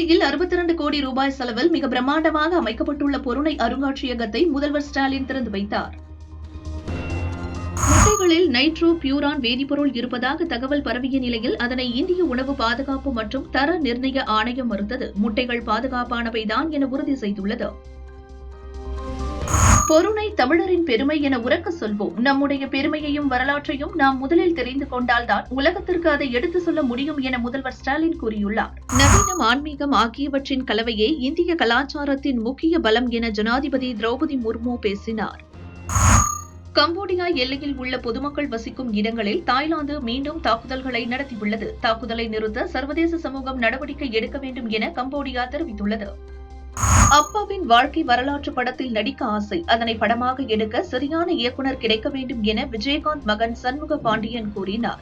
டெல்லியில் 62 கோடி ரூபாய் செலவில் மிக பிரம்மாண்டமாக அமைக்கப்பட்டுள்ள பொருணை அருங்காட்சியகத்தை முதல்வர் ஸ்டாலின் திறந்து வைத்தார். முட்டைகளில் நைட்ரோ பியூரான் வேதிப்பொருள் இருப்பதாக தகவல் பரவிய நிலையில் அதனை இந்திய உணவு பாதுகாப்பு மற்றும் தர நிர்ணய ஆணையம் மறுத்தது. முட்டைகள் பாதுகாப்பானவைதான் என உறுதி செய்துள்ளது. பொருணை தமிழரின் பெருமை என உரக்க சொல்வோம். நம்முடைய பெருமையையும் வரலாற்றையும் நாம் முதலில் தெரிந்து கொண்டால்தான் உலகத்திற்கு அதை எடுத்து சொல்ல முடியும் என முதல்வர் ஸ்டாலின் கூறியுள்ளார். நவீனம், ஆன்மீகம் ஆகியவற்றின் கலவையே இந்திய கலாச்சாரத்தின் முக்கிய பலம் என ஜனாதிபதி திரௌபதி முர்மு பேசினார். கம்போடியா எல்லையில் உள்ள பொதுமக்கள் வசிக்கும் இடங்களில் தாய்லாந்து மீண்டும் தாக்குதல்களை நடத்தியுள்ளது. தாக்குதலை நிறுத்த சர்வதேச சமூகம் நடவடிக்கை எடுக்க வேண்டும் என கம்போடியா தெரிவித்துள்ளது. அப்பாவின் வாழ்க்கை வரலாற்று படத்தில் நடிக்க ஆசை, அதனை படமாக எடுக்க சரியான இயக்குனர் கிடைக்க வேண்டும் என விஜயகாந்த் மகன் சண்முக பாண்டியன் கூறினார்.